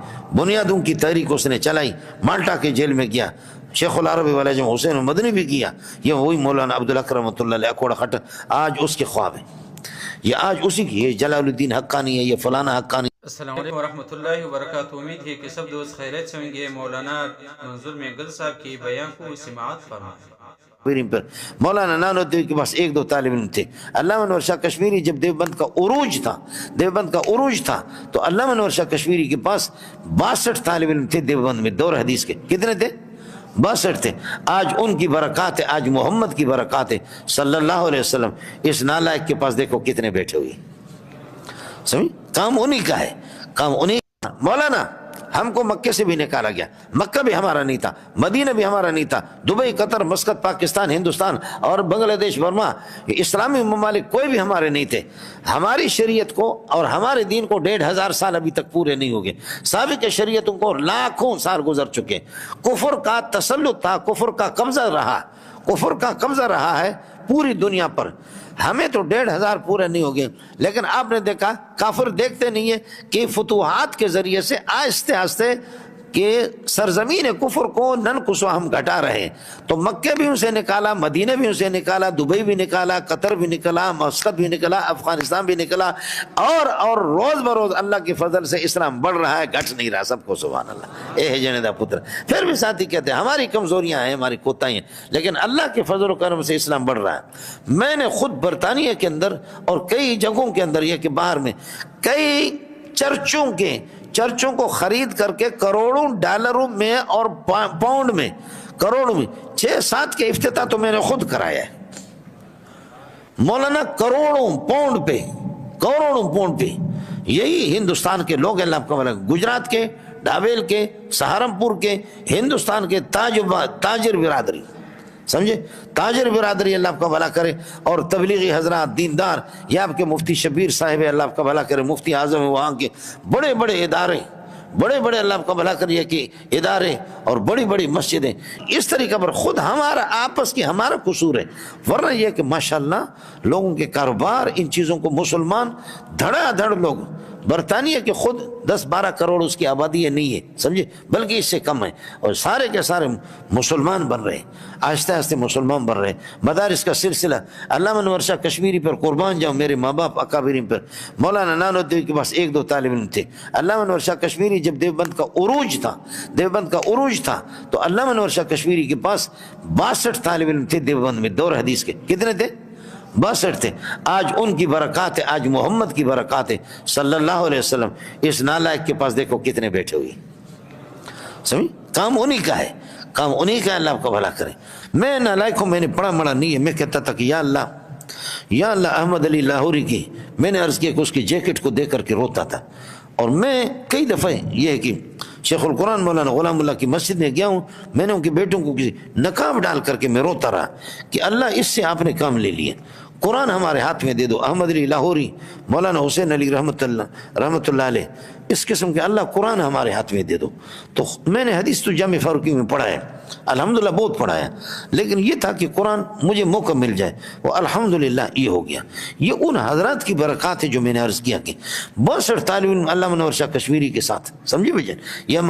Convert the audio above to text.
بنیادوں کی تحریک اس نے چلائی، مالٹا کے جیل میں گیا، شیخ العرب والا جو حسین مدنی بھی کیا، یہ وہی مولانا عبدالاکرم رحمۃ اللہ علیہ اکوڑا خٹر آج اس کے خواب ہیں، یہ آج اسی کی، یہ جلال الدین حقانی ہے، یہ فلانا حقانی۔ السلام علیکم ورحمۃ اللہ وبرکاتہ۔ امید ہے کہ سب دوست خیریت سے ہوں گے۔ مولانا منظور محنگل صاحب کی بیان کو سماعت فرمائیں۔ پر مولانا نانوتوی کے پاس ایک دو طالب علم تھے۔ علامہ انور شاہ کشمیری جب دیوبند کا عروج تھا تو علامہ انور شاہ کشمیری کے پاس 62 طالب علم تھے دیوبند میں، دور حدیث کے۔ کتنے تھے؟ 62 تھے۔ آج ان کی برکات ہے، آج محمد کی برکات ہے صلی اللہ علیہ وسلم۔ اس نالائق کے پاس دیکھو کتنے بیٹھے ہوئے، سمجھ؟ کام انہی کا ہے، کام انہی کا۔ مولانا ہم کو مکے سے بھی نکالا گیا، مکہ بھی ہمارا نہیں تھا، مدینہ بھی ہمارا نہیں تھا، دبئی، قطر، مسقط، پاکستان، ہندوستان اور بنگلہ دیش، برما، اسلامی ممالک کوئی بھی ہمارے نہیں تھے۔ ہماری شریعت کو اور ہمارے دین کو 1500 سال ابھی تک پورے نہیں ہو گئے، سابق شریعتوں کو لاکھوں سال گزر چکے۔ کفر کا تسلط تھا، کفر کا قبضہ رہا ہے پوری دنیا پر۔ ہمیں تو 1500 پورے نہیں ہو گئے، لیکن آپ نے دیکھا کافر دیکھتے نہیں ہیں کہ فتوحات کے ذریعے سے آہستہ آہستہ کہ سرزمین کفر کو ننقص ہم گھٹا رہے ہیں۔ تو مکہ بھی ان سے نکالا، مدینہ بھی ان سے نکالا، دبئی بھی نکالا، قطر بھی نکلا، مسقط بھی نکلا، افغانستان بھی نکلا، اور روز بروز اللہ کے فضل سے اسلام بڑھ رہا ہے، گھٹ نہیں رہا۔ سب کو سبحان اللہ۔ اے جنے دا پتر، پھر بھی ساتھی کہتے ہیں ہماری کمزوریاں ہیں، ہماری کوتاہیاں ہیں، لیکن اللہ کے فضل و کرم سے اسلام بڑھ رہا ہے۔ میں نے خود برطانیہ کے اندر اور کئی جگہوں کے اندر، یہ کہ باہر میں کئی چرچوں کو خرید کر کے کروڑوں ڈالروں میں اور پاؤنڈ میں، کروڑوں میں 6-7 کے افتتاح تو میں نے خود کرایا ہے۔ مولانا کروڑوں پاؤنڈ پہ یہی ہندوستان کے لوگ ہیں، اللہ کا بھلا، گجرات کے، ڈھاویل کے، سہارنپور کے، ہندوستان کے تاجر برادری، سمجھے، تاجر برادری اللہ آپ کا بھلا کرے، اور تبلیغی حضرات، دیندار، یہ آپ کے مفتی شبیر صاحب ہے، اللہ آپ کا بھلا کرے، مفتی اعظم ہے، وہاں کے بڑے ادارے، بڑے اللہ آپ کا بھلا کریے کہ ادارے اور بڑی مسجدیں، اس طریقہ پر خود ہمارا آپس کی ہمارا قصور ہے۔ ورنہ یہ کہ ماشاءاللہ لوگوں کے کاروبار، ان چیزوں کو مسلمان دھڑا دھڑ لوگ، برطانیہ کے خود 10-12 کروڑ اس کی آبادی ہے، نہیں ہے، سمجھے، بلکہ اس سے کم ہے، اور سارے کے سارے مسلمان بن رہے ہیں، آہستہ مسلمان بن رہے ہیں۔ مدارس کا سلسلہ، علامہ انور شاہ کشمیری پر قربان جاؤں، میرے ماں باپ اکابرین پر۔ مولانا نانوتوی کے پاس ایک دو طالب علم تھے۔ علامہ انور شاہ کشمیری جب دیوبند کا عروج تھا تو علامہ انور شاہ کشمیری کے پاس 62 طالب علم تھے دیوبند میں، دور حدیث کے۔ کتنے تھے؟ 62 تھے۔ آج ان کی برکات ہے، آج محمد کی برکات ہے صلی اللہ علیہ وسلم۔ اس نالائق کے پاس دیکھو کتنے بیٹھے ہوئے، سمجھ؟ کام انہی کا ہے، کام انہی کا ہے، اللہ آپ کا بھلا کرے۔ میں نالائق ہوں، میں نے پڑھا مڑا نہیں ہے۔ میں کہتا تھا کہ یا اللہ احمد علی لاہوری کی، میں نے عرض کیا کہ اس کی جیکٹ کو دیکھ کر کے روتا تھا، اور میں کئی دفعہ یہ ہے کہ شیخ القرآن مولانا غلام اللہ کی مسجد میں گیا ہوں، میں نے ان کے بیٹوں کو کسی نقاب ڈال کر کے میں روتا رہا کہ اللہ اس سے آپ نے کام لے لیا، قرآن ہمارے ہاتھ میں دے دو۔ احمد علی لاہوری، مولانا حسین علی رحمۃ اللہ علیہ، اس قسم کے اللہ قرآن ہمارے ہاتھ میں دے دو۔ تو میں نے حدیث تو جامع فاروقی میں پڑھا ہے، الحمدللہ بہت پڑھا ہے، لیکن یہ تھا کہ قرآن مجھے موقع مل جائے، وہ الحمدللہ یہ ہو گیا۔ یہ ان حضرات کی برکات ہے جو میں نے عرض کیا کہ 62 طالب علم علامہ انور شاہ کشمیری کے ساتھ، سمجھے بھائی جان، یہ